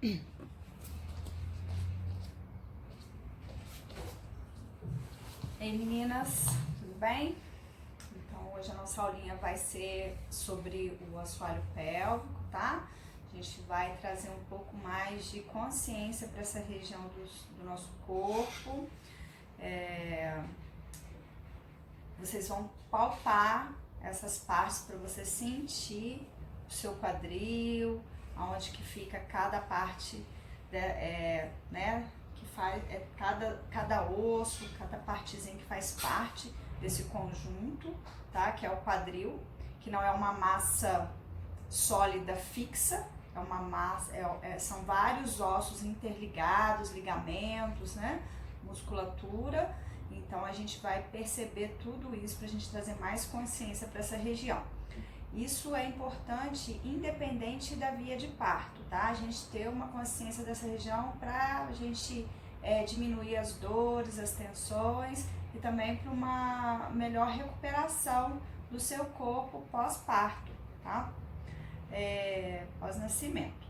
Ei, meninas, tudo bem? Então hoje a nossa aulinha vai ser sobre o assoalho pélvico, tá? A gente vai trazer um pouco mais de consciência para essa região do nosso corpo. Vocês vão palpar essas partes para você sentir o seu quadril, aonde que fica cada parte, que faz cada osso, cada partezinha que faz parte desse conjunto, tá? Que é o quadril, que não é uma massa sólida fixa, é uma massa, são vários ossos interligados, ligamentos, né? Musculatura. Então a gente vai perceber tudo isso para a gente trazer mais consciência para essa região. Isso é importante independente da via de parto, tá? A gente ter uma consciência dessa região para a gente diminuir as dores, as tensões e também para uma melhor recuperação do seu corpo pós-parto, tá? Pós-nascimento.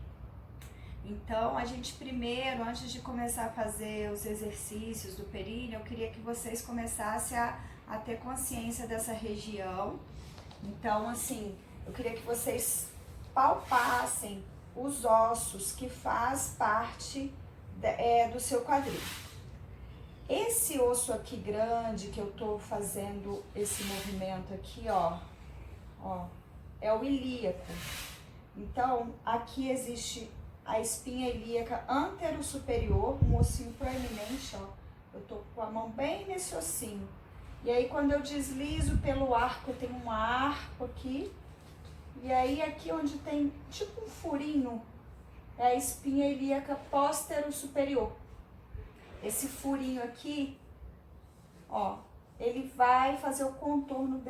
Então, a gente primeiro, antes de começar a fazer os exercícios do períneo, eu queria que vocês começassem a ter consciência dessa região. Então, assim, eu queria que vocês palpassem os ossos que faz parte do seu quadril. Esse osso aqui grande que eu tô fazendo esse movimento aqui, ó, é o ilíaco. Então, aqui existe a espinha ilíaca antero-superior, um ossinho proeminente, ó. Eu tô com a mão bem nesse ossinho. E aí, quando eu deslizo pelo arco, eu tenho um arco aqui. E aí, aqui onde tem tipo um furinho, é a espinha ilíaca póstero-superior. Esse furinho aqui, ó, ele vai fazer o contorno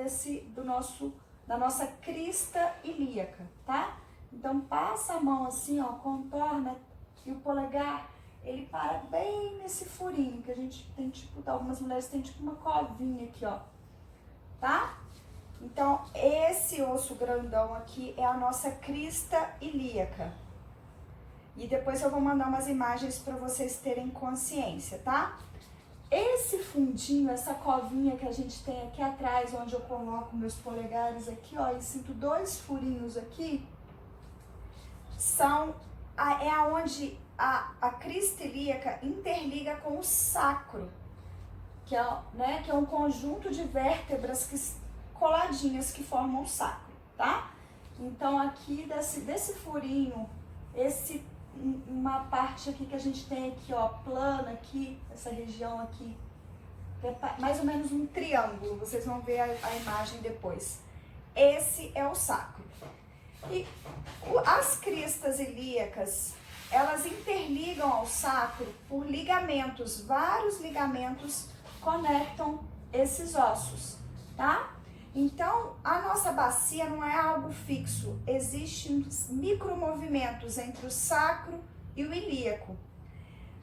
da nossa crista ilíaca, tá? Então, passa a mão assim, ó, contorna, e o polegar, ele para bem nesse furinho, que a gente tem, tipo, algumas mulheres têm tipo uma covinha aqui, ó, tá? Então, esse osso grandão aqui é a nossa crista ilíaca. E depois eu vou mandar umas imagens para vocês terem consciência, tá? Esse fundinho, essa covinha que a gente tem aqui atrás, onde eu coloco meus polegares aqui, ó, e sinto dois furinhos aqui, é aonde a crista ilíaca interliga com o sacro, que é um conjunto de vértebras coladinhas que formam o sacro, tá? Então aqui desse furinho, uma parte aqui que a gente tem aqui, ó, plana aqui, essa região aqui, é mais ou menos um triângulo, vocês vão ver a imagem depois. Esse é o sacro. E as cristas ilíacas, elas interligam ao sacro por ligamentos, vários ligamentos conectam esses ossos, tá? Então, a nossa bacia não é algo fixo, existem micromovimentos entre o sacro e o ilíaco.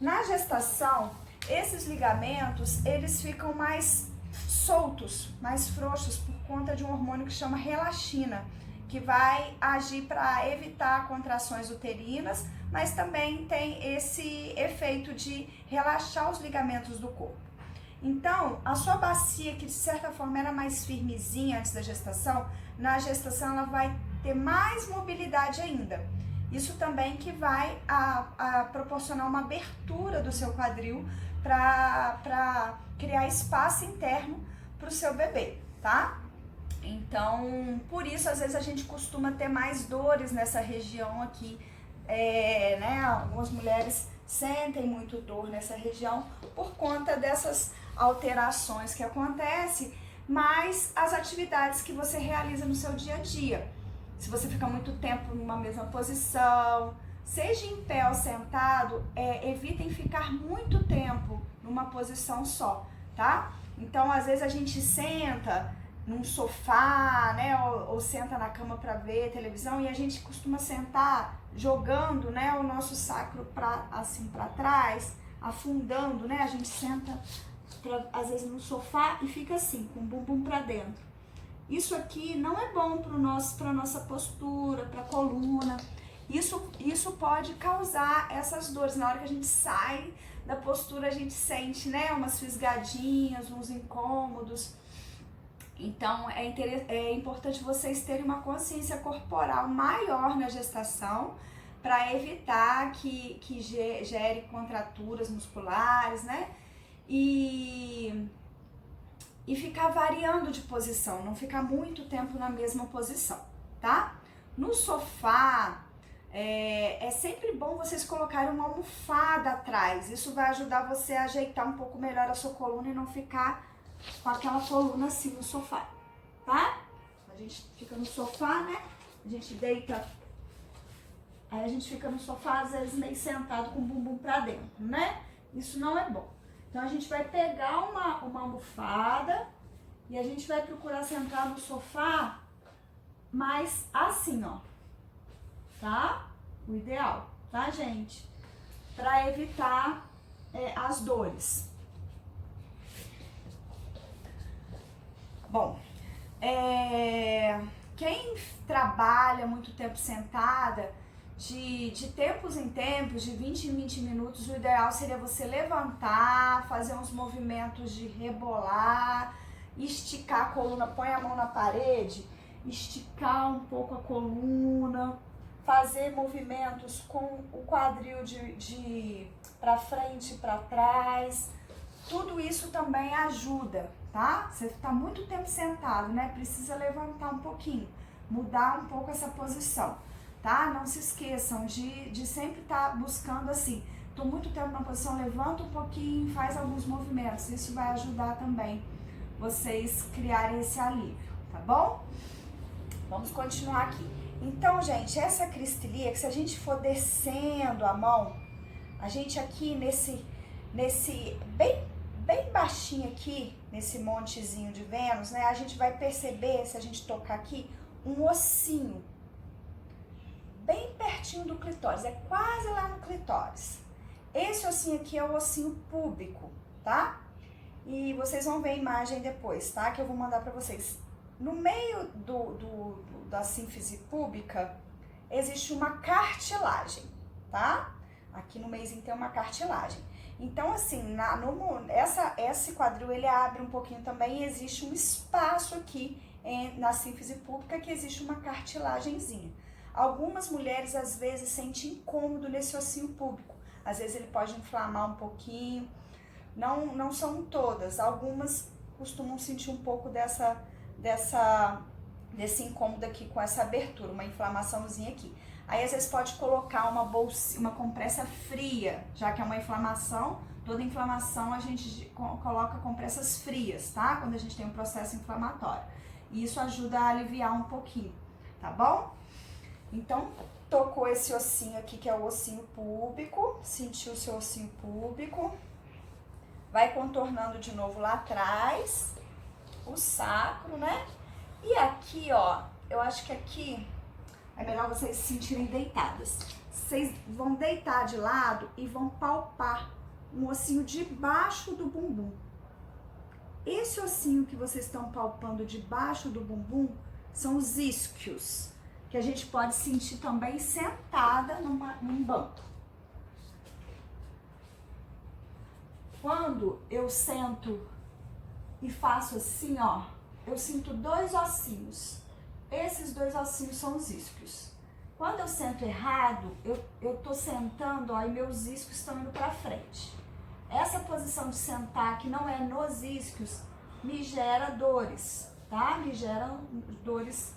Na gestação, esses ligamentos, eles ficam mais soltos, mais frouxos, por conta de um hormônio que chama relaxina, que vai agir para evitar contrações uterinas, mas também tem esse efeito de relaxar os ligamentos do corpo. Então, a sua bacia, que de certa forma era mais firmezinha antes da gestação, na gestação ela vai ter mais mobilidade ainda. Isso também que vai proporcionar uma abertura do seu quadril para criar espaço interno para o seu bebê, tá? Então, por isso, às vezes a gente costuma ter mais dores nessa região aqui, Algumas mulheres sentem muito dor nessa região por conta dessas alterações que acontecem, mas as atividades que você realiza no seu dia a dia. Se você fica muito tempo numa mesma posição, seja em pé ou sentado, evitem ficar muito tempo numa posição só, tá? Então, às vezes a gente senta num sofá, né, ou senta na cama para ver televisão e a gente costuma sentar jogando, né, o nosso sacro para trás, afundando, né? A gente senta às vezes no sofá e fica assim, com o bumbum para dentro. Isso aqui não é bom para nossa postura, para a coluna. Isso pode causar essas dores. Na hora que a gente sai da postura, a gente sente, né, umas fisgadinhas, uns incômodos. Então, é importante vocês terem uma consciência corporal maior na gestação para evitar que gere contraturas musculares, né? E ficar variando de posição, não ficar muito tempo na mesma posição, tá? No sofá, é sempre bom vocês colocarem uma almofada atrás. Isso vai ajudar você a ajeitar um pouco melhor a sua coluna e não ficar com aquela coluna assim no sofá, tá? A gente fica no sofá, né? A gente deita, aí a gente fica no sofá, às vezes meio sentado com o bumbum pra dentro, né? Isso não é bom. Então a gente vai pegar uma almofada e a gente vai procurar sentar no sofá mais assim, ó, tá? O ideal, tá, gente? Pra evitar as dores. Bom, quem trabalha muito tempo sentada, de tempos em tempos, de 20 em 20 minutos, o ideal seria você levantar, fazer uns movimentos de rebolar, esticar a coluna, põe a mão na parede, esticar um pouco a coluna, fazer movimentos com o quadril de para frente e para trás. Tudo isso também ajuda, tá? Você está muito tempo sentado, né? Precisa levantar um pouquinho, mudar um pouco essa posição, tá? Não se esqueçam de sempre estar buscando assim. Tô muito tempo na posição, levanta um pouquinho, faz alguns movimentos. Isso vai ajudar também vocês criarem esse alívio, tá bom? Vamos continuar aqui. Então, gente, essa cristilíaca, se a gente for descendo a mão, a gente aqui nesse bem baixinho aqui, nesse montezinho de Vênus, né? A gente vai perceber, se a gente tocar aqui, um ossinho bem pertinho do clitóris, é quase lá no clitóris. Esse ossinho aqui é o ossinho púbico, tá? E vocês vão ver a imagem depois, tá? Que eu vou mandar pra vocês. No meio da sínfise púbica, existe uma cartilagem, tá? Aqui no meizinho tem uma cartilagem. Então, assim, esse quadril, ele abre um pouquinho também e existe um espaço aqui na sínfise púbica que existe uma cartilagenzinha. Algumas mulheres, às vezes, sentem incômodo nesse ossinho púbico. Às vezes, ele pode inflamar um pouquinho. Não são todas. Algumas costumam sentir um pouco desse incômodo aqui com essa abertura, uma inflamaçãozinha aqui. Aí às vezes pode colocar uma compressa fria, já que é uma inflamação. Toda inflamação a gente coloca compressas frias, tá? Quando a gente tem um processo inflamatório. E isso ajuda a aliviar um pouquinho, tá bom? Então, tocou esse ossinho aqui, que é o ossinho púbico, sentiu o seu ossinho púbico. Vai contornando de novo lá atrás, o sacro, né? E aqui, ó, eu acho que aqui é melhor vocês se sentirem deitadas. Vocês vão deitar de lado e vão palpar um ossinho debaixo do bumbum. Esse ossinho que vocês estão palpando debaixo do bumbum são os isquios, que a gente pode sentir também sentada num banco. Quando eu sento e faço assim, ó, eu sinto dois ossinhos. Esses dois ossinhos são os isquios. Quando eu sento errado, eu tô sentando, ó, e meus isquios estão indo pra frente. Essa posição de sentar, que não é nos isquios, me gera dores, tá? Me geram dores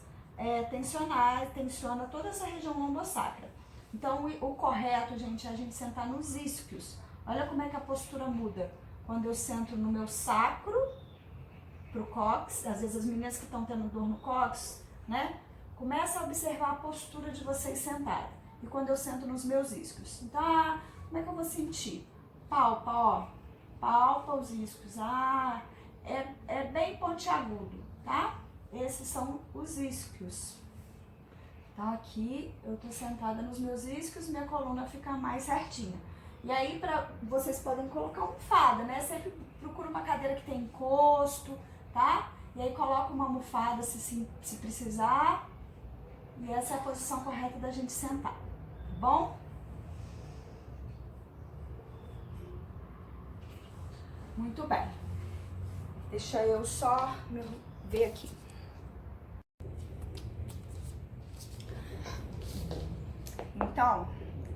tensionais, tensiona toda essa região lombosacra. Então, o correto, gente, é a gente sentar nos isquios. Olha como é que a postura muda. Quando eu sento no meu sacro, pro cóccix, às vezes as meninas que estão tendo dor no cóccix, né? Começa a observar a postura de vocês sentadas. E quando eu sento nos meus isquios. Então, como é que eu vou sentir? Palpa, ó. Palpa os isquios. É bem pontiagudo, tá? Esses são os isquios. Então, aqui eu tô sentada nos meus isquios, minha coluna fica mais certinha. E aí, vocês podem colocar almofada, né? Sempre procura uma cadeira que tem encosto, tá? E aí coloca uma almofada se precisar. E essa é a posição correta da gente sentar, bom? Muito bem. Deixa eu só ver aqui. Então,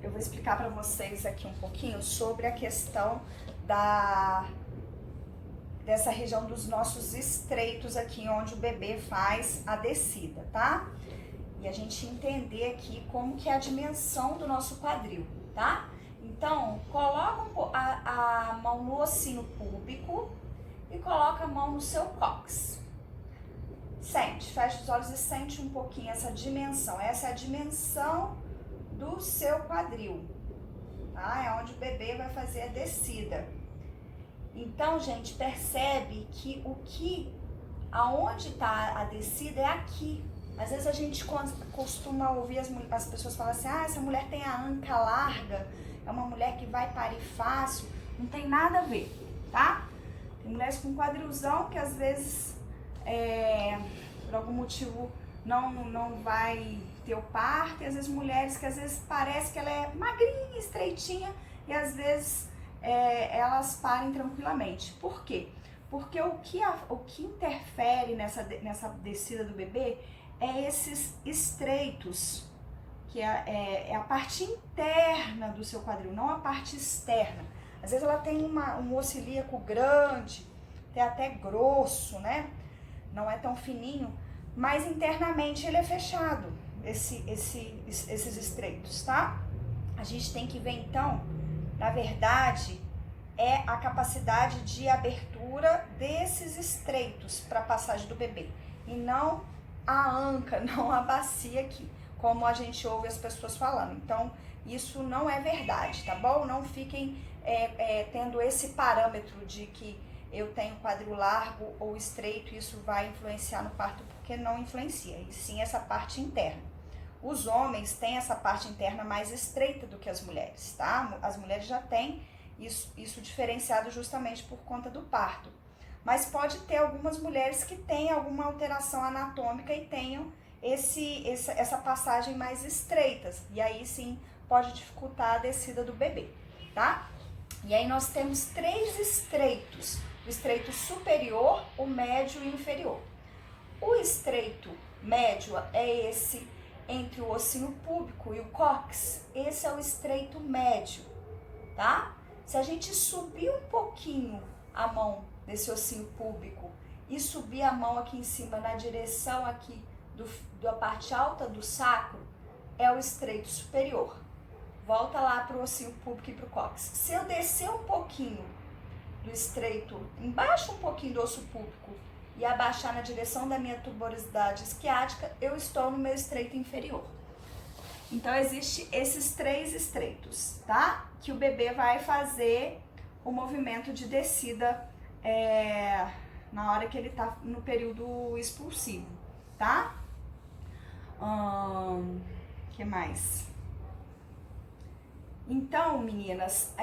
eu vou explicar para vocês aqui um pouquinho sobre a questão dessa região dos nossos estreitos aqui, onde o bebê faz a descida, tá? E a gente entender aqui como que é a dimensão do nosso quadril, tá? Então, coloca a mão no ossinho púbico e coloca a mão no seu cóccix. Sente, fecha os olhos e sente um pouquinho essa dimensão. Essa é a dimensão do seu quadril, tá? É onde o bebê vai fazer a descida. Então, gente, percebe que aonde tá a descida é aqui. Às vezes a gente costuma ouvir as pessoas falarem assim, essa mulher tem a anca larga, é uma mulher que vai parir fácil. Não tem nada a ver, tá? Tem mulheres com quadrilzão que às vezes, por algum motivo, não vai ter o parto, e às vezes mulheres que às vezes parece que ela é magrinha, estreitinha, e às vezes elas parem tranquilamente. Por quê? Porque o que interfere nessa descida do bebê é esses estreitos, que é a parte interna do seu quadril, não a parte externa. Às vezes ela tem um osso ilíaco grande, até grosso, né? Não é tão fininho, mas internamente ele é fechado, esses estreitos, tá? A gente tem que ver então, na verdade, é a capacidade de abertura desses estreitos para a passagem do bebê, e não a anca, não a bacia aqui, como a gente ouve as pessoas falando. Então, isso não é verdade, tá bom? Não fiquem tendo esse parâmetro de que eu tenho quadril largo ou estreito, isso vai influenciar no parto, porque não influencia, e sim essa parte interna. Os homens têm essa parte interna mais estreita do que as mulheres, tá? As mulheres já têm isso diferenciado justamente por conta do parto. Mas pode ter algumas mulheres que têm alguma alteração anatômica e tenham essa passagem mais estreitas. E aí sim pode dificultar a descida do bebê, tá? E aí nós temos 3 estreitos. O estreito superior, o médio e o inferior. O estreito médio é esse entre o ossinho púbico e o cóccix. Esse é o estreito médio, tá? Se a gente subir um pouquinho a mão desse ossinho púbico e subir a mão aqui em cima na direção aqui da parte alta do sacro, é o estreito superior. Volta lá para o ossinho púbico e para o cóccix. Se eu descer um pouquinho do estreito, embaixo um pouquinho do osso púbico e abaixar na direção da minha tuberosidade isquiática, eu estou no meu estreito inferior. Então, existe esses 3 estreitos, tá? Que o bebê vai fazer o movimento de descida na hora que ele tá no período expulsivo, tá? Que mais? Então, meninas,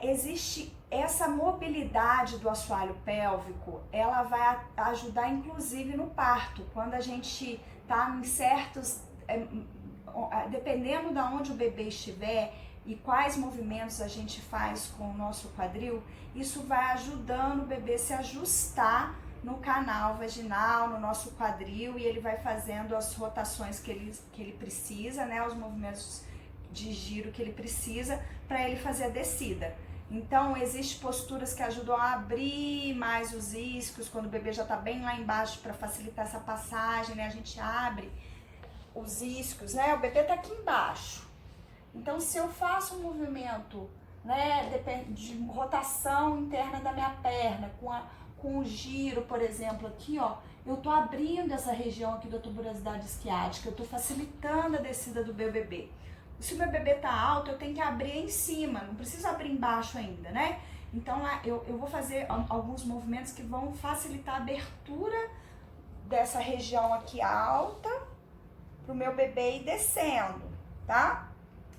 existe essa mobilidade do assoalho pélvico, ela vai ajudar inclusive no parto, quando a gente tá em certos, dependendo de onde o bebê estiver e quais movimentos a gente faz com o nosso quadril, isso vai ajudando o bebê a se ajustar no canal vaginal, no nosso quadril, e ele vai fazendo as rotações que ele precisa, né, os movimentos de giro que ele precisa para ele fazer a descida. Então, existem posturas que ajudam a abrir mais os isquios, quando o bebê já está bem lá embaixo, para facilitar essa passagem, né? A gente abre os isquios, né? O bebê está aqui embaixo. Então, se eu faço um movimento, né, de rotação interna da minha perna, com o giro, por exemplo, aqui, ó, eu tô abrindo essa região aqui da tuberosidade isquiática, eu tô facilitando a descida do meu bebê. Se o meu bebê tá alto, eu tenho que abrir em cima, não preciso abrir embaixo ainda, né? Então, eu vou fazer alguns movimentos que vão facilitar a abertura dessa região aqui alta pro meu bebê ir descendo, tá?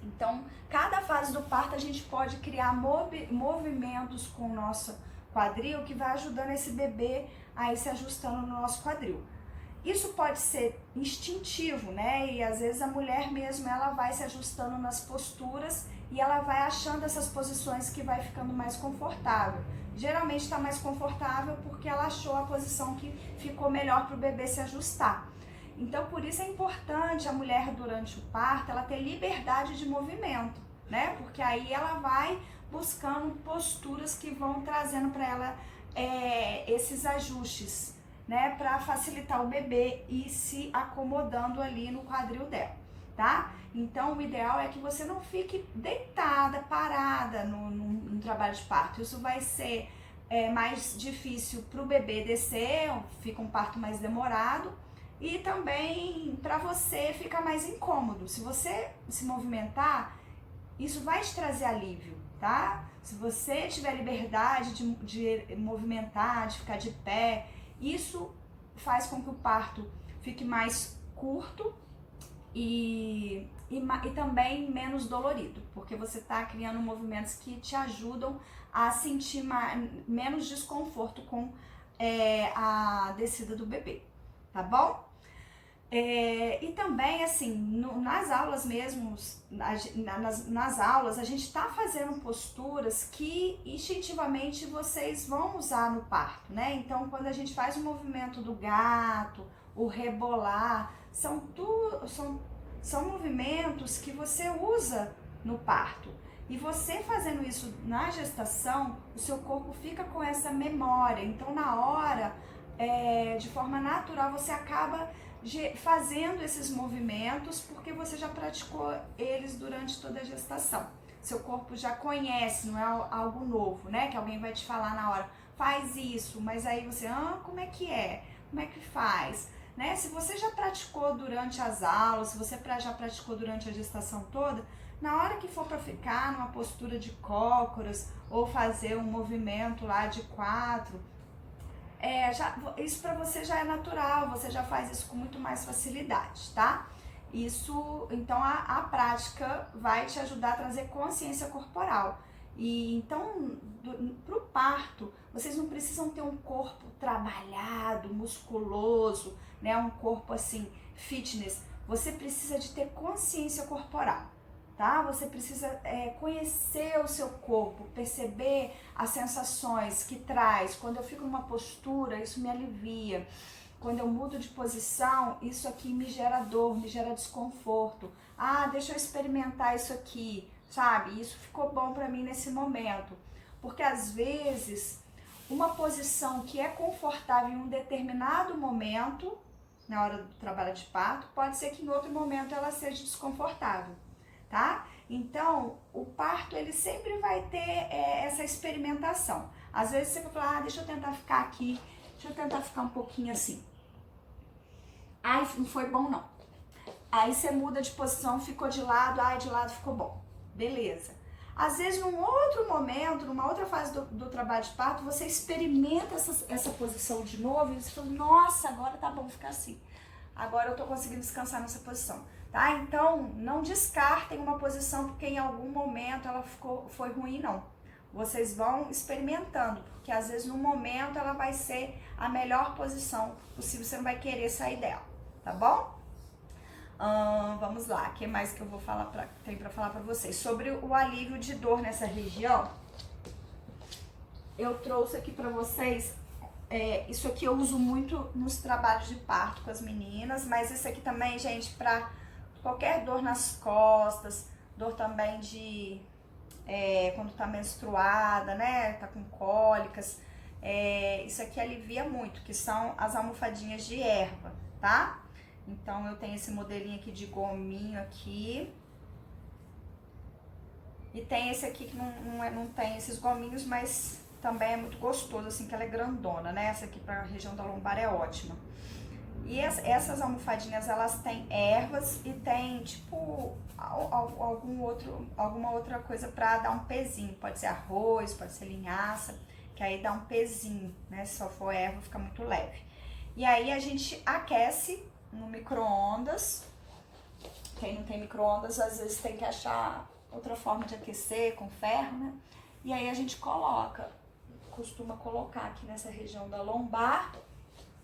Então, cada fase do parto a gente pode criar movimentos com o nosso quadril que vai ajudando esse bebê a ir se ajustando no nosso quadril. Isso pode ser instintivo, né? E às vezes a mulher mesmo, ela vai se ajustando nas posturas e ela vai achando essas posições que vai ficando mais confortável. Geralmente está mais confortável porque ela achou a posição que ficou melhor para o bebê se ajustar. Então, por isso é importante a mulher, durante o parto, ela ter liberdade de movimento, né? Porque aí ela vai buscando posturas que vão trazendo para ela esses ajustes, né? Para facilitar o bebê e se acomodando ali no quadril dela, tá? Então, o ideal é que você não fique deitada, parada no trabalho de parto. Isso vai ser mais difícil para o bebê descer, fica um parto mais demorado. E também para você fica mais incômodo. Se você se movimentar, isso vai te trazer alívio, tá? Se você tiver liberdade de movimentar, de ficar de pé, isso faz com que o parto fique mais curto e também menos dolorido, porque você está criando movimentos que te ajudam a sentir menos desconforto com a descida do bebê, tá bom? E também, assim, nas aulas mesmo, nas aulas, a gente está fazendo posturas que instintivamente vocês vão usar no parto, né? Então, quando a gente faz o movimento do gato, o rebolar, são movimentos que você usa no parto. E você fazendo isso na gestação, o seu corpo fica com essa memória. Então, na hora, de forma natural, você acaba fazendo esses movimentos porque você já praticou eles durante toda a gestação. Seu corpo já conhece, não é algo novo, né? Que alguém vai te falar na hora, faz isso, mas aí você, como é que é? Como é que faz? Né? Se você já praticou durante as aulas, se você já praticou durante a gestação toda, na hora que for para ficar numa postura de cócoras ou fazer um movimento lá de 4, isso para você já é natural, você já faz isso com muito mais facilidade, tá? Então a prática vai te ajudar a trazer consciência corporal. E então, pro parto, vocês não precisam ter um corpo trabalhado, musculoso, né? Um corpo assim, fitness. Você precisa de ter consciência corporal, tá? Você precisa conhecer o seu corpo, perceber as sensações que traz. Quando eu fico numa postura, isso me alivia. Quando eu mudo de posição, isso aqui me gera dor, me gera desconforto. Deixa eu experimentar isso aqui, sabe? Isso ficou bom pra mim nesse momento. Porque às vezes, uma posição que é confortável em um determinado momento, na hora do trabalho de parto, pode ser que em outro momento ela seja desconfortável, tá? Então, o parto, ele sempre vai ter essa experimentação. Às vezes você vai falar, deixa eu tentar ficar aqui, deixa eu tentar ficar um pouquinho assim. Não foi bom não. Aí você muda de posição, ficou de lado, de lado ficou bom. Beleza. Às vezes, num outro momento, numa outra fase do trabalho de parto, você experimenta essa posição de novo e você fala, nossa, agora tá bom ficar assim. Agora eu tô conseguindo descansar nessa posição. Tá? Então, não descartem uma posição porque em algum momento ela foi ruim, não. Vocês vão experimentando, porque às vezes no momento ela vai ser a melhor posição possível, você não vai querer sair dela, tá bom? Vamos lá, o que mais que eu vou tem pra falar pra vocês? Sobre o alívio de dor nessa região, eu trouxe aqui pra vocês, isso aqui eu uso muito nos trabalhos de parto com as meninas, mas isso aqui também, gente, pra qualquer dor nas costas, dor também de quando tá menstruada, né, tá com cólicas, isso aqui alivia muito, que são as almofadinhas de erva, tá? Então eu tenho esse modelinho aqui de gominho aqui, e tem esse aqui que não tem esses gominhos, mas também é muito gostoso, assim, que ela é grandona, né, essa aqui pra região da lombar é ótima. E essas almofadinhas, elas têm ervas e tem, tipo, alguma outra coisa pra dar um pezinho. Pode ser arroz, pode ser linhaça, que aí dá um pezinho, né? Se só for erva, fica muito leve. E aí a gente aquece no micro-ondas. Quem não tem micro-ondas, às vezes tem que achar outra forma de aquecer, com ferro, né? E aí a gente costuma colocar aqui nessa região da lombar,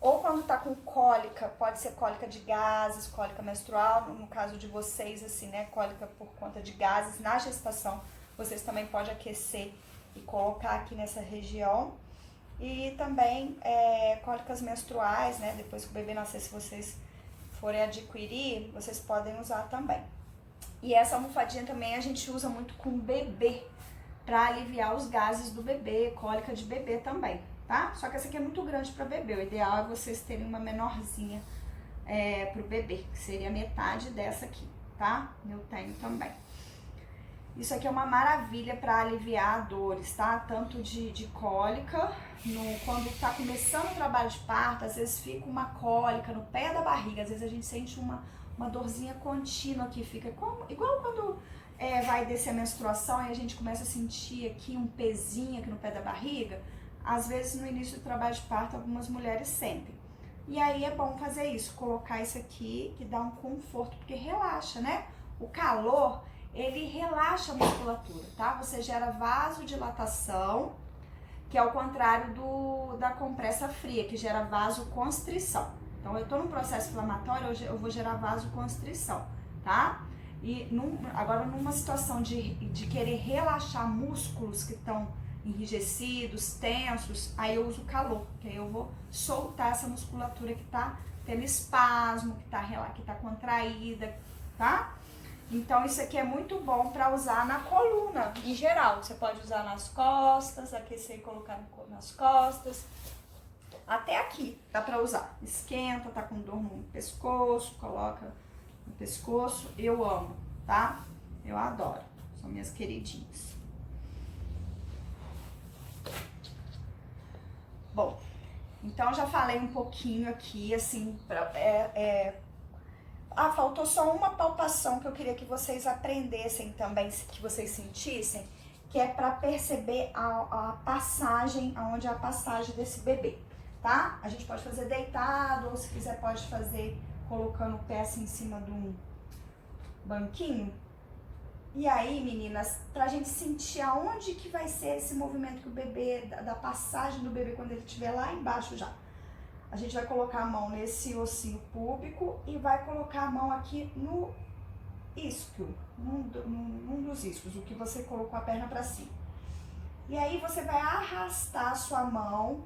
ou quando tá com cólica, pode ser cólica de gases, cólica menstrual, no caso de vocês, assim, né, cólica por conta de gases na gestação, vocês também podem aquecer e colocar aqui nessa região. E também cólicas menstruais, né, depois que o bebê nascer, se vocês forem adquirir, vocês podem usar também. E essa almofadinha também a gente usa muito com o bebê, para aliviar os gases do bebê, cólica de bebê também, tá? Só que essa aqui é muito grande para bebê, o ideal é vocês terem uma menorzinha pro bebê, que seria metade dessa aqui, tá? Eu tenho também. Isso aqui é uma maravilha para aliviar dores, tá? Tanto de cólica, quando tá começando o trabalho de parto, às vezes fica uma cólica no pé da barriga, às vezes a gente sente uma dorzinha contínua que fica igual quando vai descer a menstruação e a gente começa a sentir aqui um pezinho aqui no pé da barriga. Às vezes no início do trabalho de parto algumas mulheres sentem. E aí é bom fazer isso, colocar isso aqui que dá um conforto, porque relaxa, né? O calor, ele relaxa a musculatura, tá? Você gera vasodilatação, que é o contrário da compressa fria, que gera vasoconstrição. Então eu tô num processo inflamatório, eu vou gerar vasoconstrição, tá? E agora numa situação de querer relaxar músculos que estão enrijecidos, tensos, aí eu uso o calor, que aí eu vou soltar essa musculatura que tá tendo espasmo, que tá contraída, tá? Então isso aqui é muito bom para usar na coluna, em geral. Você pode usar nas costas, aquecer e colocar nas costas. Até aqui dá pra usar. Esquenta, tá com dor no pescoço, coloca no pescoço. Eu amo, tá? Eu adoro. São minhas queridinhas. Bom, então já falei um pouquinho aqui, assim, faltou só uma palpação que eu queria que vocês aprendessem também, que vocês sentissem, que é para perceber a passagem, aonde é a passagem desse bebê. Tá? A gente pode fazer deitado, ou se quiser pode fazer colocando o pé assim em cima de um banquinho. E aí, meninas, pra gente sentir aonde que vai ser esse movimento que o bebê, da passagem do bebê quando ele estiver lá embaixo já. A gente vai colocar a mão nesse ossinho púbico e vai colocar a mão aqui no isquio, num dos isquios, o que você colocou a perna pra cima. E aí você vai arrastar a sua mão,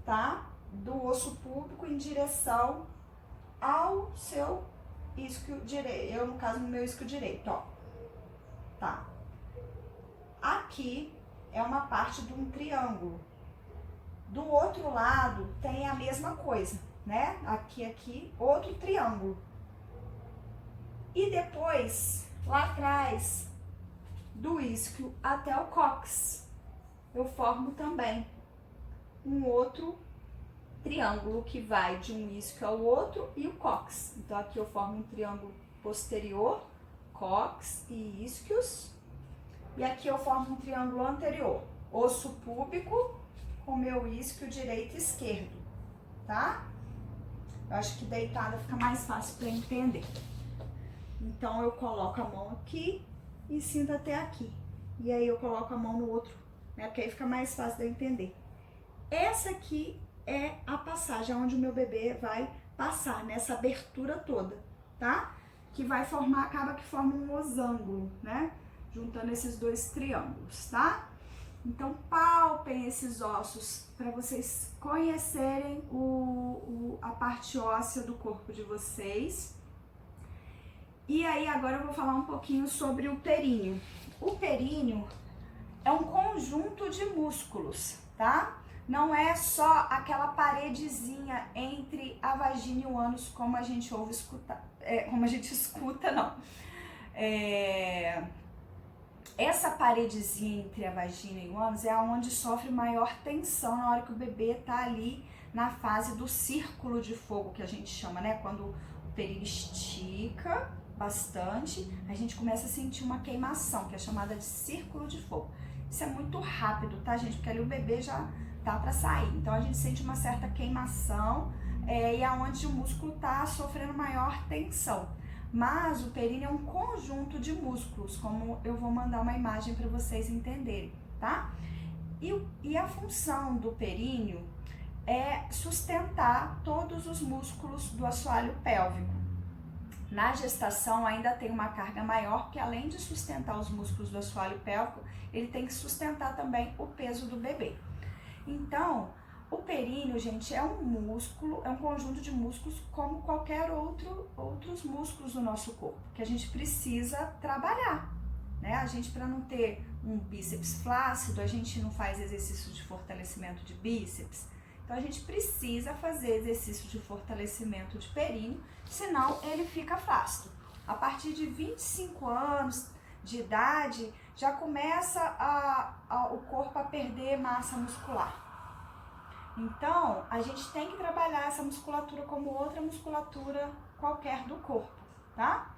tá? Do osso púbico em direção ao seu isquio direito. Eu, no caso, no meu isquio direito, ó. Tá? Aqui é uma parte de um triângulo. Do outro lado tem a mesma coisa, né? Aqui, outro triângulo. E depois, lá atrás, do isquio até o cóccix, eu formo também um outro triângulo que vai de um isquio ao outro e o cóccix. Então aqui eu formo um triângulo posterior, cóccix e isquios. E aqui eu formo um triângulo anterior, osso púbico com meu isquio direito e esquerdo, tá? Eu acho que deitada fica mais fácil para entender. Então eu coloco a mão aqui e sinto até aqui. E aí eu coloco a mão no outro, né? Porque aí fica mais fácil de eu entender. Essa aqui é a passagem onde o meu bebê vai passar, nessa abertura toda, tá? Que vai formar, acaba que forma um losango, né? Juntando esses dois triângulos, tá? Então palpem esses ossos para vocês conhecerem a parte óssea do corpo de vocês. E aí agora eu vou falar um pouquinho sobre o períneo. O períneo é um conjunto de músculos, tá? Não é só aquela paredezinha entre a vagina e o ânus, como a gente ouve escutar, como a gente escuta, não. Essa paredezinha entre a vagina e o ânus é onde sofre maior tensão na hora que o bebê tá ali na fase do círculo de fogo, que a gente chama, né? Quando o períneo estica bastante, a gente começa a sentir uma queimação, que é chamada de círculo de fogo. Isso é muito rápido, tá, gente? Porque ali o bebê já tá para sair. Então a gente sente uma certa queimação e é onde o músculo tá sofrendo maior tensão. Mas o períneo é um conjunto de músculos, como eu vou mandar uma imagem para vocês entenderem, tá? E a função do períneo é sustentar todos os músculos do assoalho pélvico. Na gestação ainda tem uma carga maior, porque além de sustentar os músculos do assoalho pélvico, ele tem que sustentar também o peso do bebê. Então, o períneo, gente, é um músculo, é um conjunto de músculos como qualquer outros músculos do nosso corpo, que a gente precisa trabalhar, né? A gente, para não ter um bíceps flácido, a gente não faz exercício de fortalecimento de bíceps. Então, a gente precisa fazer exercício de fortalecimento de períneo, senão ele fica flácido. A partir de 25 anos de idade, já começa o corpo a perder massa muscular. Então, a gente tem que trabalhar essa musculatura como outra musculatura qualquer do corpo, tá?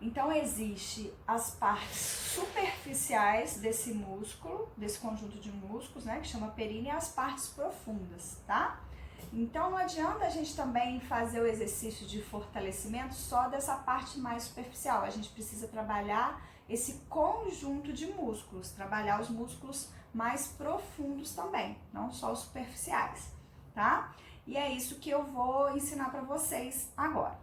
Então, existe as partes superficiais desse músculo, desse conjunto de músculos, né, que chama períneo, e as partes profundas, tá? Então, não adianta a gente também fazer o exercício de fortalecimento só dessa parte mais superficial. A gente precisa trabalhar esse conjunto de músculos, trabalhar os músculos mais profundos também, não só os superficiais, tá? E é isso que eu vou ensinar para vocês agora.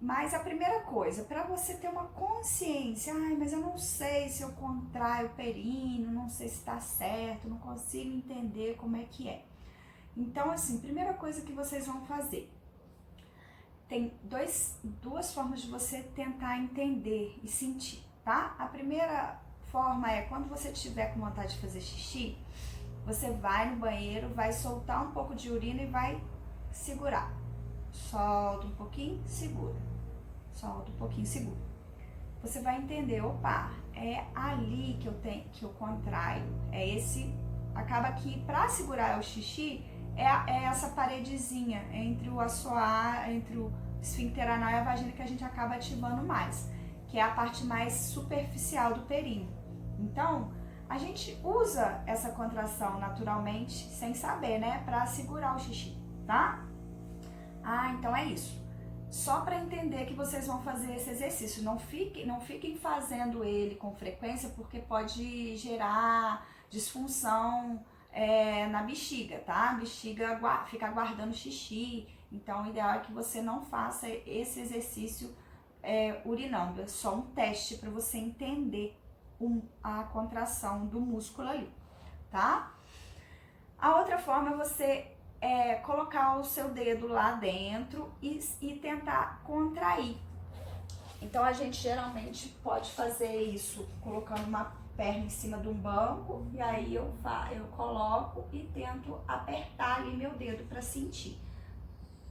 Mas a primeira coisa, para você ter uma consciência, mas eu não sei se eu contraio o períneo, não sei se está certo, não consigo entender como é que é. Então, assim, primeira coisa que vocês vão fazer, tem duas formas de você tentar entender e sentir, tá? A primeira forma é quando você tiver com vontade de fazer xixi, você vai no banheiro, vai soltar um pouco de urina e vai segurar. Solta um pouquinho, segura. Solta um pouquinho, segura. Você vai entender, opa, é ali que eu contraio. É esse, acaba que para segurar o xixi é essa paredezinha entre o assoar, entre o esfíncter anal e a vagina que a gente acaba ativando mais, que é a parte mais superficial do períneo. Então, a gente usa essa contração naturalmente, sem saber, né, para segurar o xixi, tá? Então é isso. Só para entender que vocês vão fazer esse exercício. Não fiquem fazendo ele com frequência, porque pode gerar disfunção na bexiga, tá? A bexiga fica guardando xixi. Então, o ideal é que você não faça esse exercício urinando. É só um teste para você entender a contração do músculo ali, tá? A outra forma é você colocar o seu dedo lá dentro e tentar contrair. Então, a gente geralmente pode fazer isso colocando uma perna em cima de um banco, e aí eu coloco e tento apertar ali meu dedo para sentir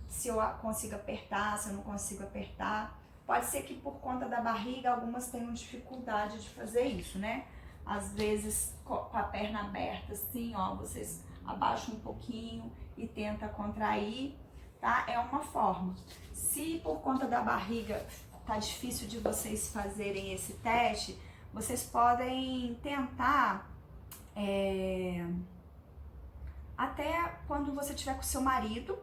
se eu consigo apertar, se eu não consigo apertar. Pode ser que por conta da barriga algumas tenham dificuldade de fazer isso, né? Às vezes com a perna aberta assim, ó, vocês abaixam um pouquinho e tenta contrair, tá? É uma forma. Se por conta da barriga tá difícil de vocês fazerem esse teste, vocês podem tentar até quando você estiver com seu marido,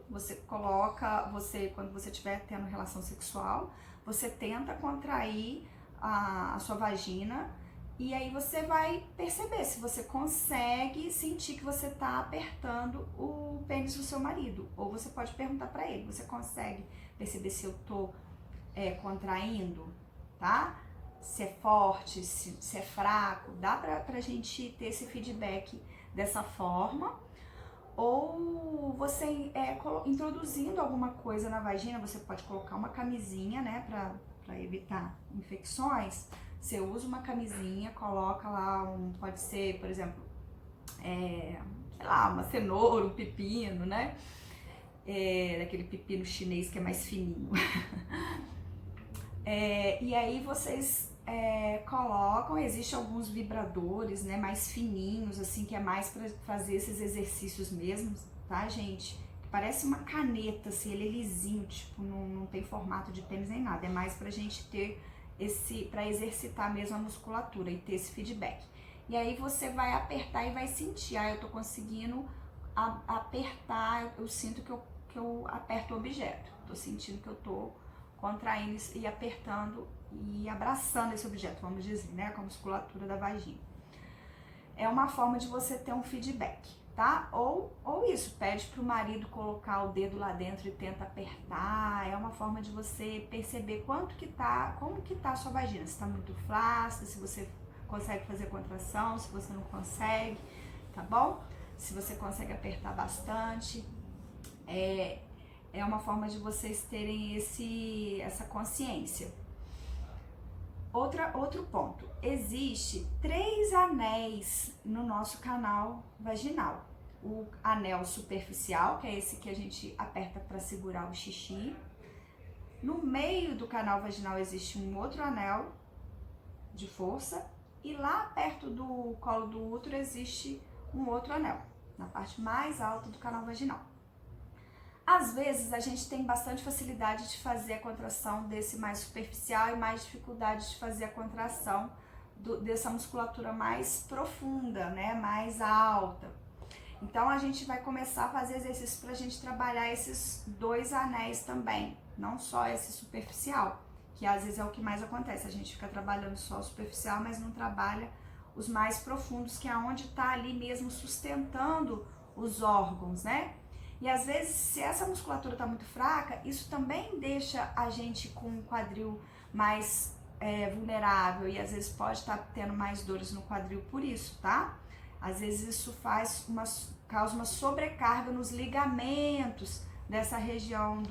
quando você estiver tendo relação sexual, você tenta contrair a sua vagina, e aí você vai perceber se você consegue sentir que você tá apertando o pênis do seu marido. Ou você pode perguntar para ele, você consegue perceber se eu tô contraindo, tá? Se é forte, se é fraco, dá pra gente ter esse feedback dessa forma. Ou você introduzindo alguma coisa na vagina, você pode colocar uma camisinha, né, pra evitar infecções. Você usa uma camisinha, coloca lá pode ser, por exemplo, sei lá, uma cenoura, um pepino, né? Daquele pepino chinês que é mais fininho. E aí vocês colocam, existem alguns vibradores, né, mais fininhos, assim, que é mais para fazer esses exercícios mesmo, tá, gente? Parece uma caneta, assim, ele é lisinho, tipo, não tem formato de pênis nem nada, é mais pra gente ter para exercitar mesmo a musculatura e ter esse feedback. E aí você vai apertar e vai sentir, eu tô conseguindo apertar, eu sinto que eu aperto o objeto, tô sentindo que eu tô contraindo e apertando e abraçando esse objeto, vamos dizer, né, com a musculatura da vagina. é uma forma de você ter um feedback, tá? Ou isso, pede pro marido colocar o dedo lá dentro e tenta apertar, é uma forma de você perceber como que tá a sua vagina, se tá muito flácida, se você consegue fazer contração, se você não consegue, tá bom? Se você consegue apertar bastante, é uma forma de vocês terem essa consciência. Outro ponto, existe 3 anéis no nosso canal vaginal. O anel superficial, que é esse que a gente aperta para segurar o xixi. No meio do canal vaginal existe um outro anel de força e lá perto do colo do útero existe um outro anel, na parte mais alta do canal vaginal. Às vezes a gente tem bastante facilidade de fazer a contração desse mais superficial e mais dificuldade de fazer a contração dessa musculatura mais profunda, né, mais alta. Então a gente vai começar a fazer exercícios para a gente trabalhar esses 2 anéis também, não só esse superficial, que às vezes é o que mais acontece, a gente fica trabalhando só o superficial, mas não trabalha os mais profundos, que é onde está ali mesmo sustentando os órgãos, né? E às vezes, se essa musculatura está muito fraca, isso também deixa a gente com o quadril mais vulnerável e às vezes pode estar tendo mais dores no quadril por isso, tá? Às vezes isso causa uma sobrecarga nos ligamentos dessa região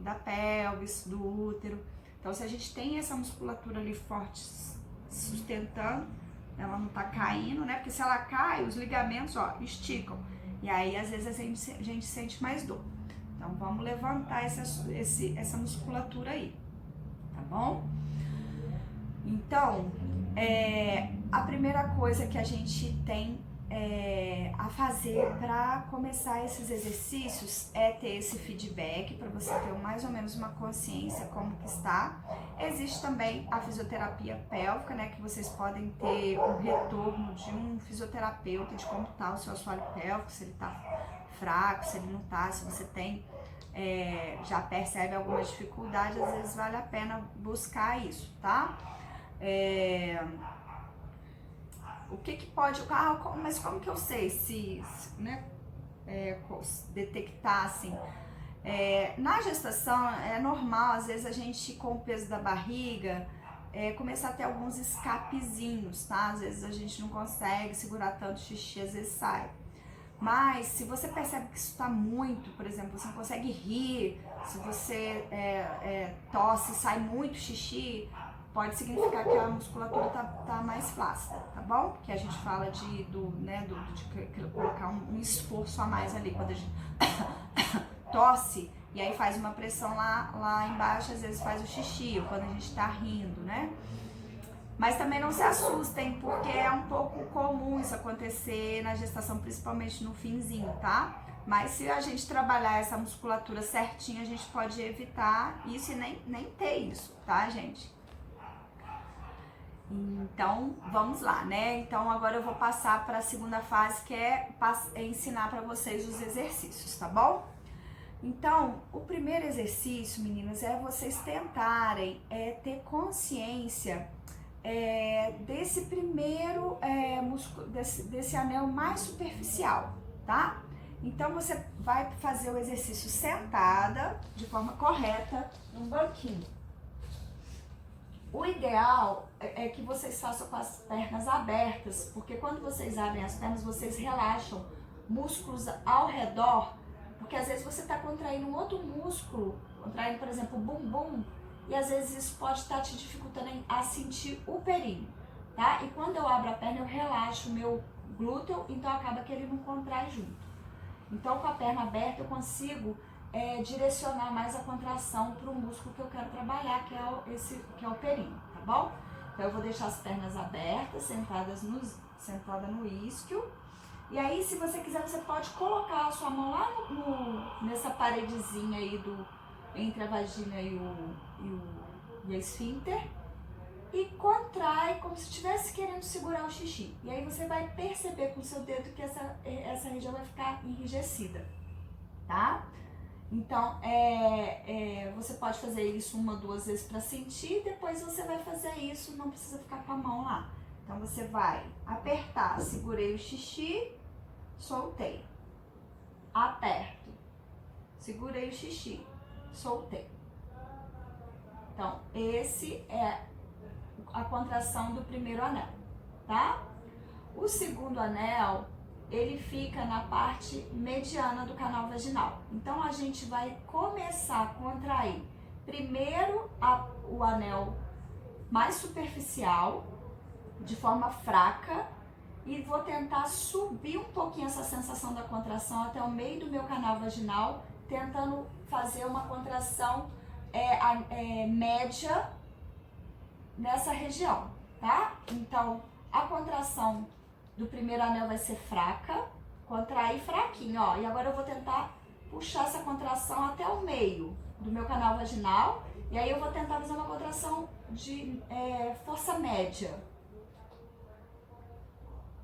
da pelvis, do útero. Então, se a gente tem essa musculatura ali forte sustentando, ela não tá caindo, né? Porque se ela cai, os ligamentos, ó, esticam. E aí, às vezes, a gente sente mais dor. Então, vamos levantar essa musculatura aí, tá bom? Então, a primeira coisa que a gente tem a fazer para começar esses exercícios é ter esse feedback, para você ter mais ou menos uma consciência como que está. Existe também a fisioterapia pélvica, né, que vocês podem ter um retorno de um fisioterapeuta de como está o seu assoalho pélvico, se ele está fraco, se ele não está, se você tem, já percebe alguma dificuldade, às vezes vale a pena buscar isso, tá? O que pode... mas como que eu sei né, detectar assim? Na gestação é normal, às vezes a gente com o peso da barriga começar a ter alguns escapezinhos, tá? Às vezes a gente não consegue segurar tanto xixi, às vezes sai. Mas se você percebe que isso está muito, por exemplo, você não consegue rir, se você tosse e sai muito xixi, pode significar que a musculatura tá mais flácida, tá bom? Que a gente fala de colocar um esforço a mais ali, quando a gente tosse e aí faz uma pressão lá embaixo, às vezes faz o xixi, ou quando a gente tá rindo, né? Mas também não se assustem, porque é um pouco comum isso acontecer na gestação, principalmente no finzinho, tá? Mas se a gente trabalhar essa musculatura certinha, a gente pode evitar isso e nem ter isso, tá, gente? Então, vamos lá, né? Então, agora eu vou passar para a segunda fase, que é ensinar para vocês os exercícios, tá bom? Então, o primeiro exercício, meninas, é vocês tentarem ter consciência desse primeiro desse anel mais superficial, tá? Então, você vai fazer o exercício sentada, de forma correta, num banquinho. O ideal é que vocês façam com as pernas abertas, porque quando vocês abrem as pernas, vocês relaxam músculos ao redor, porque às vezes você está contraindo um outro músculo, contraindo, por exemplo, o bumbum, e às vezes isso pode estar te dificultando a sentir o períneo, tá? E quando eu abro a perna, eu relaxo o meu glúteo, então acaba que ele não contrai junto. Então, com a perna aberta, eu consigo direcionar mais a contração para o músculo que eu quero trabalhar, que é o períneo, tá bom? Então, eu vou deixar as pernas abertas, sentada no isquio. E aí, se você quiser, você pode colocar a sua mão lá nessa paredezinha aí entre a vagina e a esfíncter e contrai como se estivesse querendo segurar o xixi. E aí você vai perceber com o seu dedo que essa região vai ficar enrijecida, tá? Então, você pode fazer isso 1 ou 2 vezes para sentir, depois você vai fazer isso, não precisa ficar com a mão lá. Então, você vai apertar, segurei o xixi, soltei. Aperto, segurei o xixi, soltei. Então, esse é a contração do primeiro anel, tá? O segundo anel, ele fica na parte mediana do canal vaginal. Então, a gente vai começar a contrair primeiro o anel mais superficial, de forma fraca, e vou tentar subir um pouquinho essa sensação da contração até o meio do meu canal vaginal, tentando fazer uma contração média nessa região, tá? Então, a contração do primeiro anel vai ser fraca, contrair fraquinho, ó. E agora eu vou tentar puxar essa contração até o meio do meu canal vaginal, e aí eu vou tentar fazer uma contração de força média.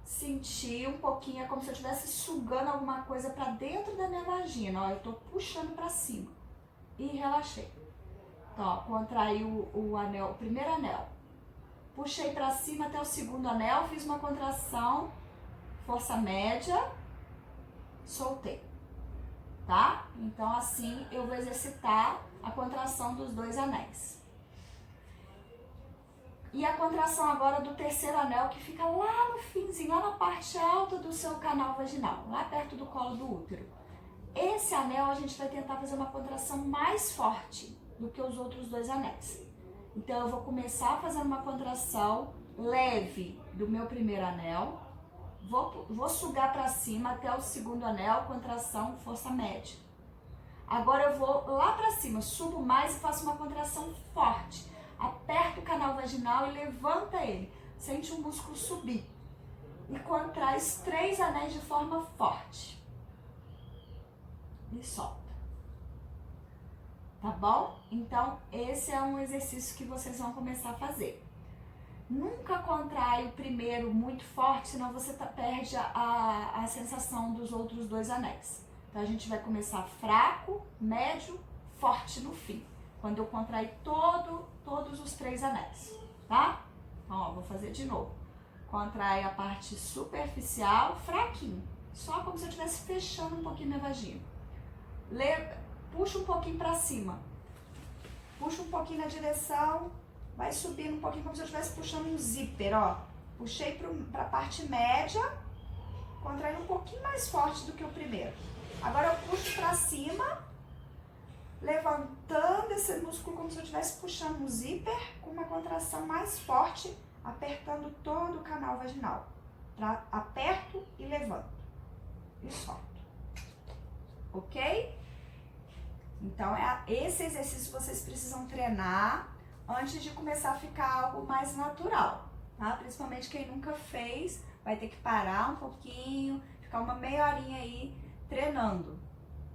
Sentir um pouquinho, é como se eu estivesse sugando alguma coisa para dentro da minha vagina, ó. Eu tô puxando para cima e relaxei. Então, ó, contraí o anel, o primeiro anel. Puxei para cima até o segundo anel, fiz uma contração, força média, soltei, tá? Então, assim eu vou exercitar a contração dos dois anéis. E a contração agora do terceiro anel, que fica lá no finzinho, lá na parte alta do seu canal vaginal, lá perto do colo do útero. Esse anel a gente vai tentar fazer uma contração mais forte do que os outros dois anéis. Então, eu vou começar fazendo uma contração leve do meu primeiro anel, vou sugar para cima até o segundo anel, contração, força média. Agora eu vou lá para cima, subo mais e faço uma contração forte. Aperta o canal vaginal e levanta ele. Sente o músculo subir. E contrai os 3 anéis de forma forte. E solta. Tá bom? Então, esse é um exercício que vocês vão começar a fazer. Nunca contrai o primeiro muito forte, senão você perde a sensação dos outros 2 anéis. Então, a gente vai começar fraco, médio, forte no fim. Quando eu contrair todos os 3 anéis, tá? Então, ó, vou fazer de novo. Contrai a parte superficial, fraquinho. Só como se eu estivesse fechando um pouquinho minha vagina. Puxa um pouquinho pra cima. Puxa um pouquinho na direção. Vai subindo um pouquinho como se eu estivesse puxando um zíper, ó. Puxei pra parte média. Contraindo um pouquinho mais forte do que o primeiro. Agora eu puxo pra cima. Levantando esse músculo como se eu estivesse puxando um zíper com uma contração mais forte, apertando todo o canal vaginal. Aperto e levanto. E solto. Ok? Então, esse exercício vocês precisam treinar antes de começar a ficar algo mais natural, tá? Principalmente quem nunca fez, vai ter que parar um pouquinho, ficar uma meia horinha aí treinando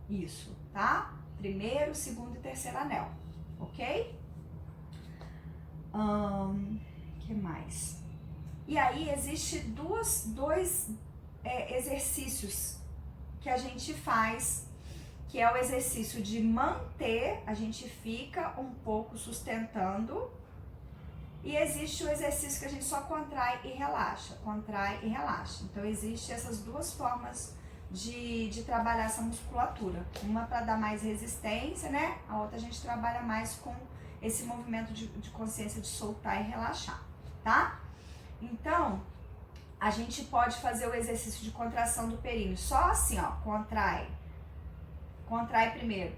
isso, tá? Primeiro, segundo e terceiro anel, ok? Que mais? E aí, existe dois exercícios que a gente faz, que é o exercício de manter, a gente fica um pouco sustentando, e existe o exercício que a gente só contrai e relaxa, Então, existem essas 2 formas de trabalhar essa musculatura. Uma para dar mais resistência, né? A outra a gente trabalha mais com esse movimento de consciência de soltar e relaxar, tá? Então, a gente pode fazer o exercício de contração do períneo só assim, ó, contrai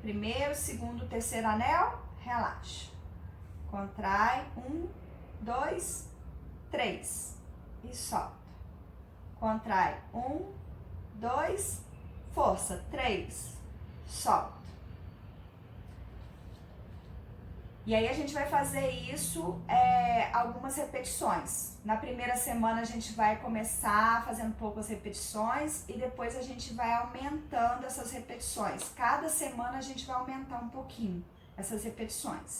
primeiro, segundo, terceiro anel, relaxa. Contrai, 1, 2, 3 e solta. Contrai, 1, 2, força, 3, solta. E aí a gente vai fazer isso algumas repetições. Na primeira semana a gente vai começar fazendo poucas repetições e depois a gente vai aumentando essas repetições. Cada semana a gente vai aumentar um pouquinho essas repetições.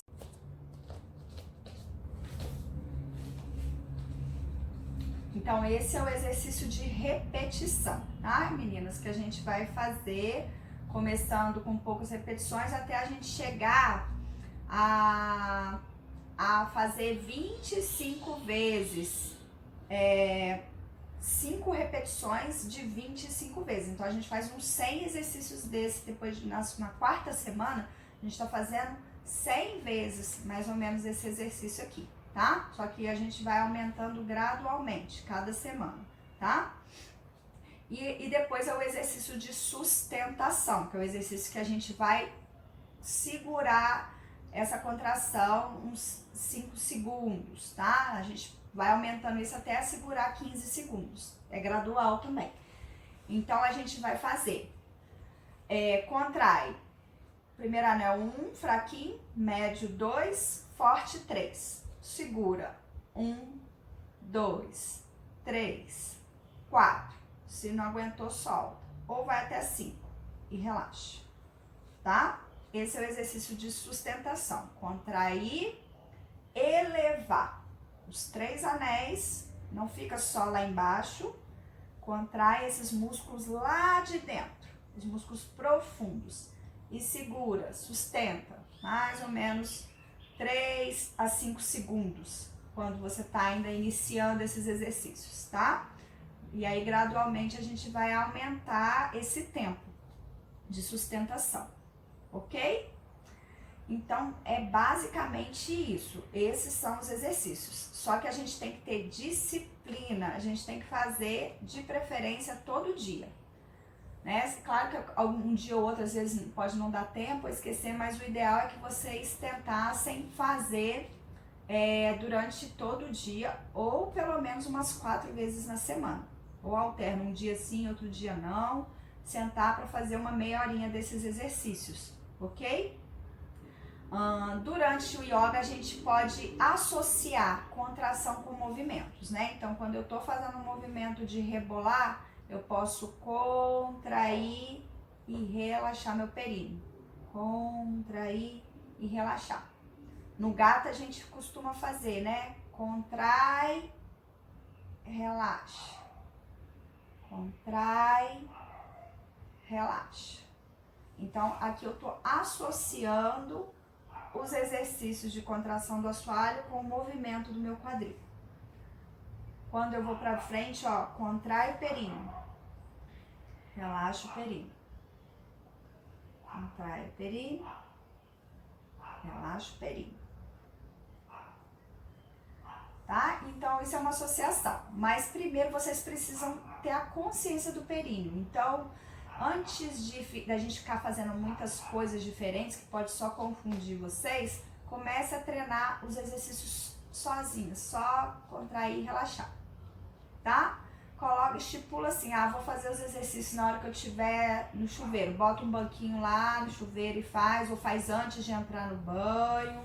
Então, esse é o exercício de repetição, tá, meninas? Que a gente vai fazer, começando com poucas repetições, até a gente chegar a fazer 25 vezes 5 repetições de 25 vezes. Então a gente faz uns 100 exercícios desse, depois na quarta semana, a gente tá fazendo 100 vezes, mais ou menos, esse exercício aqui, tá? Só que a gente vai aumentando gradualmente, cada semana, tá? E depois é o exercício de sustentação, que é o exercício que a gente vai segurar essa contração uns 5 segundos, tá? A gente vai aumentando isso até segurar 15 segundos. É gradual também. Então, a gente vai fazer. Contrai. Primeiro anel 1, fraquinho. Médio 2, forte 3. Segura. 1, 2, 3, 4. Se não aguentou, solta. Ou vai até 5 e relaxa. Tá? Esse é o exercício de sustentação. Contrair, elevar. Os 3 anéis, não fica só lá embaixo, contrai esses músculos lá de dentro, os músculos profundos, e segura, sustenta, mais ou menos 3 a 5 segundos, quando você está ainda iniciando esses exercícios, tá? E aí, gradualmente, a gente vai aumentar esse tempo de sustentação, ok? Então, é basicamente isso. Esses são os exercícios. Só que a gente tem que ter disciplina. A gente tem que fazer, de preferência, todo dia. Né? Claro que algum dia ou outro, às vezes, pode não dar tempo, esquecer, mas o ideal é que vocês tentassem fazer durante todo o dia, ou pelo menos umas 4 vezes na semana. Ou alterna, um dia sim, outro dia não. Sentar para fazer uma meia horinha desses exercícios, ok? Durante o yoga, a gente pode associar contração com movimentos, né? Então, quando eu tô fazendo um movimento de rebolar, eu posso contrair e relaxar meu períneo. Contrair e relaxar. No gato, a gente costuma fazer, né? Contrai, relaxa. Contrai, relaxa. Então, aqui eu tô associando os exercícios de contração do assoalho com o movimento do meu quadril. Quando eu vou pra frente, ó, contrai o períneo. Relaxa o períneo. Contrai o períneo. Relaxa o períneo. Tá? Então, isso é uma associação. Mas primeiro vocês precisam ter a consciência do períneo. Então, antes da gente ficar fazendo muitas coisas diferentes, que pode só confundir vocês, comece a treinar os exercícios sozinhos, só contrair e relaxar, tá? Estipula assim, vou fazer os exercícios na hora que eu estiver no chuveiro, bota um banquinho lá no chuveiro e faz, ou faz antes de entrar no banho,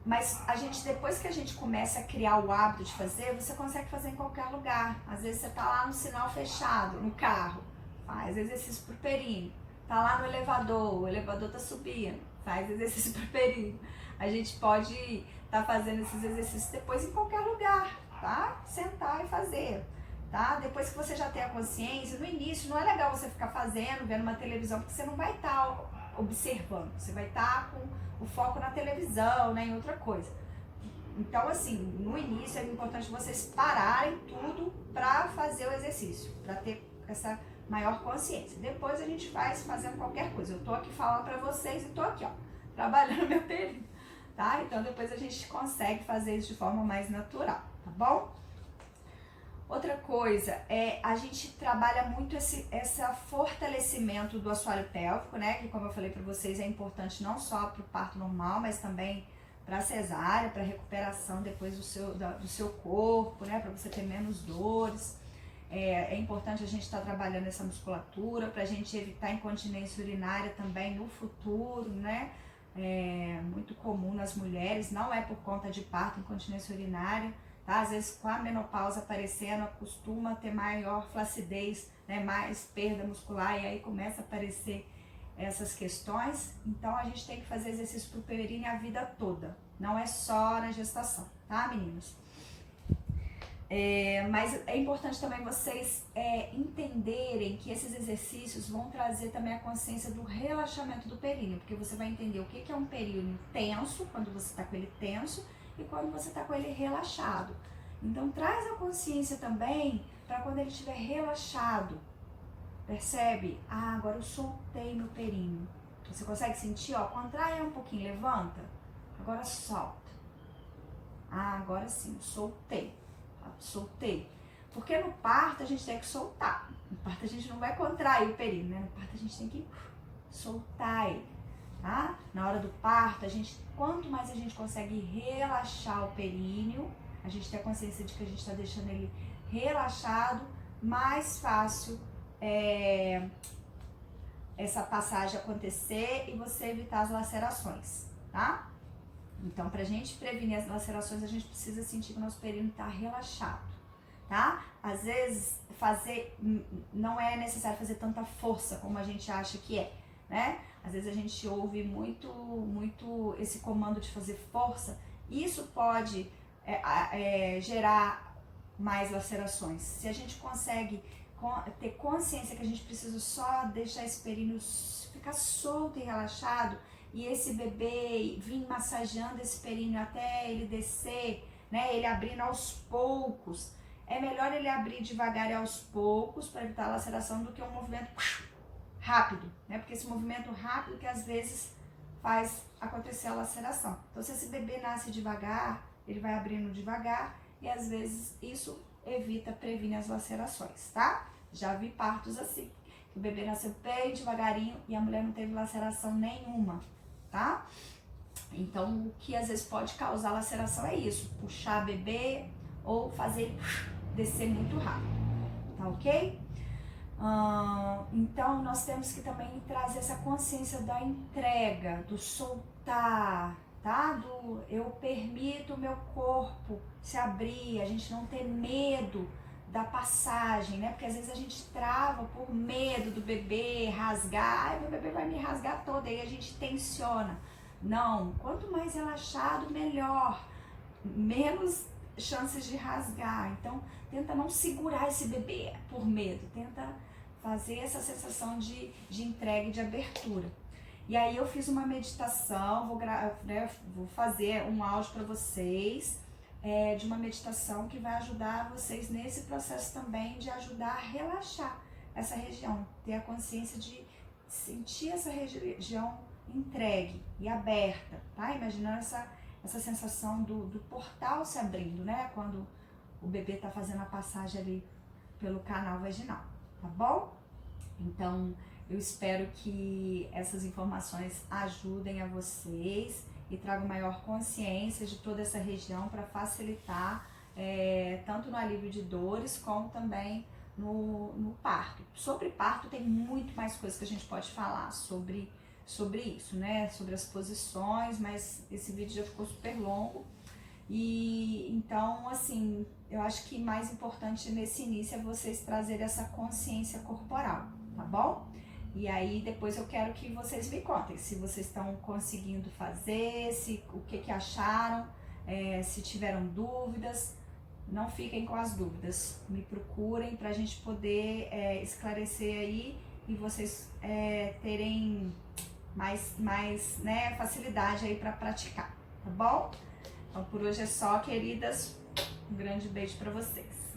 Mas depois que a gente começa a criar o hábito de fazer, você consegue fazer em qualquer lugar. Às vezes você tá lá no sinal fechado, no carro, faz exercício pro períneo. Tá lá no elevador, o elevador tá subindo, faz exercício pro períneo. A gente pode estar fazendo esses exercícios depois em qualquer lugar, tá? Sentar e fazer, tá? Depois que você já tem a consciência, no início não é legal você ficar fazendo, vendo uma televisão, porque você não vai estar observando, você vai estar com o foco na televisão, né, em outra coisa. Então, assim, no início é importante vocês pararem tudo para fazer o exercício, para ter essa maior consciência. Depois a gente faz fazendo qualquer coisa. Eu tô aqui falando para vocês e tô aqui, ó, trabalhando meu períneo, tá? Então depois a gente consegue fazer isso de forma mais natural, tá bom? Outra coisa, a gente trabalha muito esse fortalecimento do assoalho pélvico, né? Que, como eu falei para vocês, é importante não só para o parto normal, mas também para a cesárea, para a recuperação depois do seu corpo, né? Para você ter menos dores. É importante a gente estar trabalhando essa musculatura para a gente evitar incontinência urinária também no futuro, né? É muito comum nas mulheres, não é por conta de parto, incontinência urinária. Tá? Às vezes com a menopausa aparecendo, costuma ter maior flacidez, né? Mais perda muscular, e aí começa a aparecer essas questões. Então a gente tem que fazer exercício pro períneo a vida toda, não é só na gestação, tá, meninos? Mas é importante também vocês entenderem que esses exercícios vão trazer também a consciência do relaxamento do períneo, porque você vai entender o que é um períneo tenso, quando você está com ele tenso, e quando você está com ele relaxado. Então traz a consciência também para quando ele estiver relaxado. Percebe? Ah, agora eu soltei meu períneo. Você consegue sentir? Ó, contrai um pouquinho, levanta. Agora solta. Ah, agora sim, soltei. Soltei. Porque no parto a gente tem que soltar. No parto a gente não vai contrair o períneo, né? No parto a gente tem que soltar ele, tá? Na hora do parto, quanto mais a gente consegue relaxar o períneo, a gente tem a consciência de que a gente está deixando ele relaxado, mais fácil essa passagem acontecer e você evitar as lacerações, tá? Então, pra gente prevenir as lacerações, a gente precisa sentir que o nosso períneo tá relaxado, tá? Às vezes, não é necessário fazer tanta força como a gente acha que é, né? Às vezes a gente ouve muito esse comando de fazer força, e isso pode gerar mais lacerações. Se a gente consegue ter consciência que a gente precisa só deixar esse períneo ficar solto e relaxado, e esse bebê vir massageando esse períneo até ele descer, né, ele abrindo aos poucos, é melhor ele abrir devagar e aos poucos para evitar a laceração do que um movimento rápido, né, porque esse movimento rápido que às vezes faz acontecer a laceração. Então, se esse bebê nasce devagar, ele vai abrindo devagar e às vezes isso previne as lacerações, tá? Já vi partos assim, que o bebê nasceu bem devagarinho e a mulher não teve laceração nenhuma, tá? Então, o que às vezes pode causar laceração é isso, puxar bebê ou fazer ele descer muito rápido, tá ok? Então, nós temos que também trazer essa consciência da entrega, do soltar, tá? Do eu permito o meu corpo se abrir, a gente não ter medo da passagem, né? Porque às vezes a gente trava por medo do bebê rasgar, ai, meu bebê vai me rasgar toda, aí a gente tensiona. Não, quanto mais relaxado, melhor, menos chances de rasgar. Então, tenta não segurar esse bebê por medo, tenta fazer essa sensação de entrega e de abertura. E aí eu fiz uma meditação, vou fazer um áudio para vocês, de uma meditação que vai ajudar vocês nesse processo também de ajudar a relaxar essa região, ter a consciência de sentir essa região entregue e aberta, tá? Imaginando essa sensação do portal se abrindo, né? Quando o bebê tá fazendo a passagem ali pelo canal vaginal, tá bom? Então, eu espero que essas informações ajudem a vocês e tragam maior consciência de toda essa região para facilitar tanto no alívio de dores como também no parto. Sobre parto tem muito mais coisas que a gente pode falar sobre isso, né? Sobre as posições, mas esse vídeo já ficou super longo. E então, assim, eu acho que mais importante nesse início é vocês trazerem essa consciência corporal, tá bom? E aí depois eu quero que vocês me contem se vocês estão conseguindo fazer, o que acharam, se tiveram dúvidas. Não fiquem com as dúvidas, me procurem para a gente poder esclarecer aí e vocês terem mais né, facilidade aí para praticar, tá bom? Então por hoje é só, queridas. Um grande beijo para vocês.